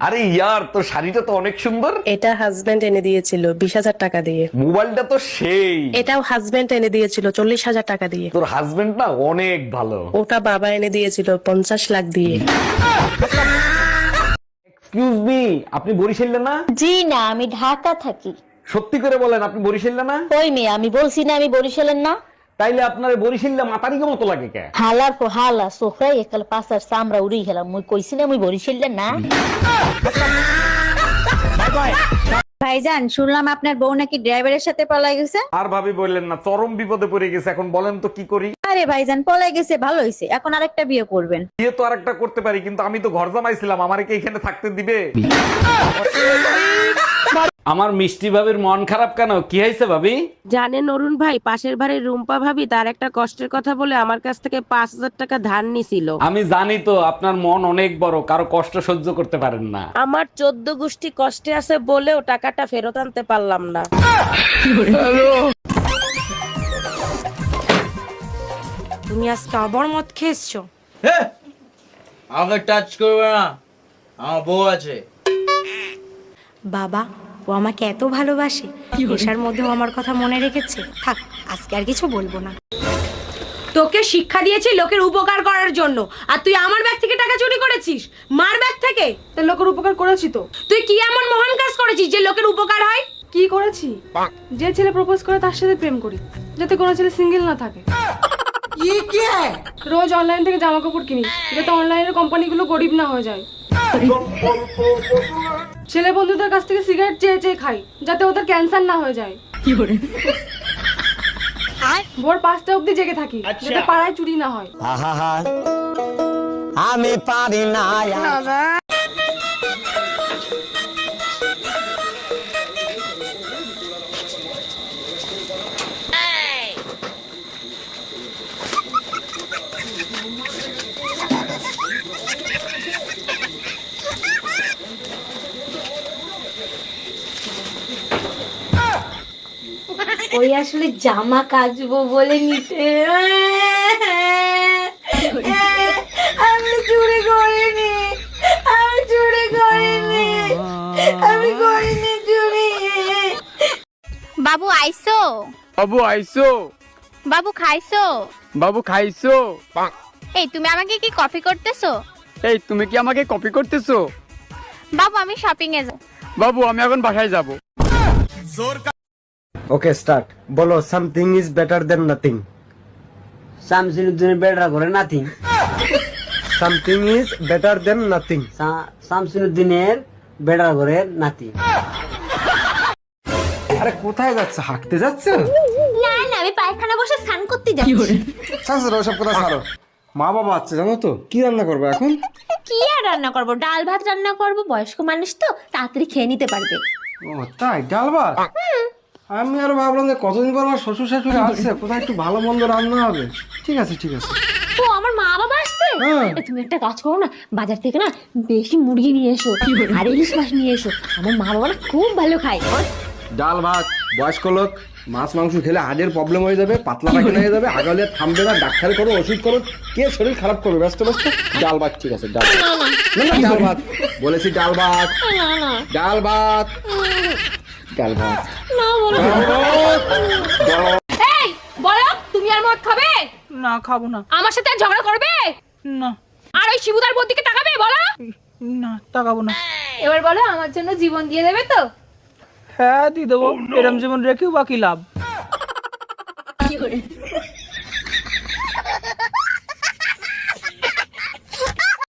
আরে ইয়ার, তোর শাড়িটা তো অনেক সুন্দর। এটা হাজবেন্ড এনে দিয়েছিল 20,000 টাকা দিয়ে। মোবাইলটা তো সেই। এটাও হাজবেন্ড এনে দিয়েছিল 40,000 টাকা দিয়ে। তোর হাজবেন্ড না অনেক ভালো। ওটা বাবা এনে দিয়েছিল 50 লাখ দিয়ে। এক্সকিউজ মি, আপনি বরিশালে না? জি না, আমি ঢাকা থাকি। সত্যি করে বলেন, আপনি বরিশালে না? কই মেয়ে, আমি বলছি না আমি বরিশালের না। তাইলে আপনার বরিশালে মাতারিকে মতো লাগে কে? হালার পর হালা সোফরাই একাল পাশার চামড়া উড়ি গেলাম। মুই কইছি না আমি বরিশালের না। ভাইজান, শুনলাম আপনার বউ নাকি ড্রাইভারের সাথে পলাই গেছে। আর ভাবি বললেন না, চরম বিপদে পড়ে গেছে। এখন বলেন তো কি করি? আরে ভাইজান, পলাই গেছে ভালো হয়েছে, এখন আরেকটা বিয়ে করবেন। বিয়ে তো আরেকটা করতে পারি, কিন্তু আমি তো ঘর জামাইছিলাম, আমারে কি এখানে থাকতে দিবে? আমার মিষ্টি ভাবির মন খারাপ কেন? কি হয়েছে ভাবি? জানেন অরুণ ভাই, পাশের বাড়ির রুম্পা ভাবি তার একটা কষ্টের কথা বলে আমার কাছ থেকে 5,000 টাকা ধার নিছিল। আমি জানি তো আপনার মন অনেক বড়, কারো কষ্ট সহ্য করতে পারেন না। আমার 14 গোষ্ঠী কষ্টে আছে বলেও টাকাটা ফেরত আনতে পারলাম না। তুমি আজকে আবার মদ খেয়েছো? আমাকে টাচ করবে না, আমার বউ আছে। বাবা, ও আমাকে এত ভালোবাসে, নেশার মধ্যেও আমার কথা মনে রেখেছে। থাক, আজকে আর কিছু বলবো না। তোকে শিক্ষা দিয়েছি লোকের উপকার করার জন্য, আর তুই আমার ব্যাগ থেকে টাকা চুরি করেছিস। মার ব্যাগ থেকে। তো লোকের উপকার করেছি তো। তুই কি এমন মহান কাজ করেছিস যে লোকের উপকার হয়? কি করেছি? যে ছেলে প্রপোজ করে তার সাথে প্রেম করি, যাতে কোনো ছেলে সিঙ্গেল না থাকে। রোজ অনলাইন থেকে জামা কাপড় কিনি, যাতে অনলাইনের কোম্পানিগুলো গরিব না হয়ে যায়। ছেলে বন্ধুদের কাছ থেকে সিগারেট চেয়ে চেয়ে খাই, যাতে ওদের ক্যান্সার না হয়ে যায়। ভোর 5টা অবধি জেগে থাকি, যাতে পাড়ায় চুরি না হয়। আমি পারি না। ওই আসলে জামা কাচবো বলে নিতে। আমি চুরি করিনি, আমি চুরি করিনি, আমি করিনি চুরি। বাবু আইসো? বাবু আইসো? বাবু খাইছো? বাবু খাইছো? এই তুমি আমাকে কি কপি করতেছো? এই তুমি কি আমাকে কপি করতেছো? বাবু আমি শপিং এ যাব। বাবু আমি এখন বাসায় যাব। Okay start. বলো, something is better than nothing. Shamsuddin বেড়া করে nothing. Something is better than nothing. শামসুদ্দিনের বেড়া করে নাতি। আরে কোথায় যাচ্ছে? হাঁটতে যাচ্ছে? না না, আমি পায়খানা বসে স্নান করতে যাচ্ছি। ছাড়ো ওসব কথা ছাড়ো। মা বাবা আছে জানো তো, কি রান্না করবে এখন? কি আর রান্না করব? ডাল ভাত রান্না করব, বয়স্ক মানুষ তো তাড়াতাড়ি খেয়ে নিতে পারবে। ও তাই, ডাল ভাত? আমি আরো ভাবলাম যে কতদিন পর আমার শ্বশুর শাশুড়ি আসছে, কোথায় একটু ভালো মন্দ রান্না হবে। ঠিক আছে ঠিক আছে। ও আমার মা বাবা আসছে? তুমি একটা কাজ করো না, বাজার থেকে না বেশি মুরগি নিয়ে এসো আর ইলিশ মাছ নিয়ে এসো। আমার মা বাবা না খুব ভালো খায়। ডাল ভাত, বয়স্ক লোক মাছ মাংস খেলে হার্টের প্রবলেম হয়ে যাবে, পাতলা পায়খানা হয়ে যাবে, আগালে থামবে না, ডাক্তার করো, ওষুধ করো, কে শরীর খারাপ করবে? ব্যস্ত ব্যস্ত। ডাল ভাত ঠিক আছে, ডাল ভাত। না না, ডাল ভাত বলেছি, ডাল ভাত। ডাল ভাত, ডাল ভাত। এই বলো, তুমি আর মদ খাবে? না খাবো না। আমার সাথে আর ঝগড়া করবে না আর ওই শিবুদার বোন দিকে তাকাবে? বলো না, তাকাবো না। এবার বলো, আমার জন্য জীবন দিয়ে দেবে তো? হ্যাঁ দিয়ে দেবো, এরম জীবন রেখেও বাকি লাভ।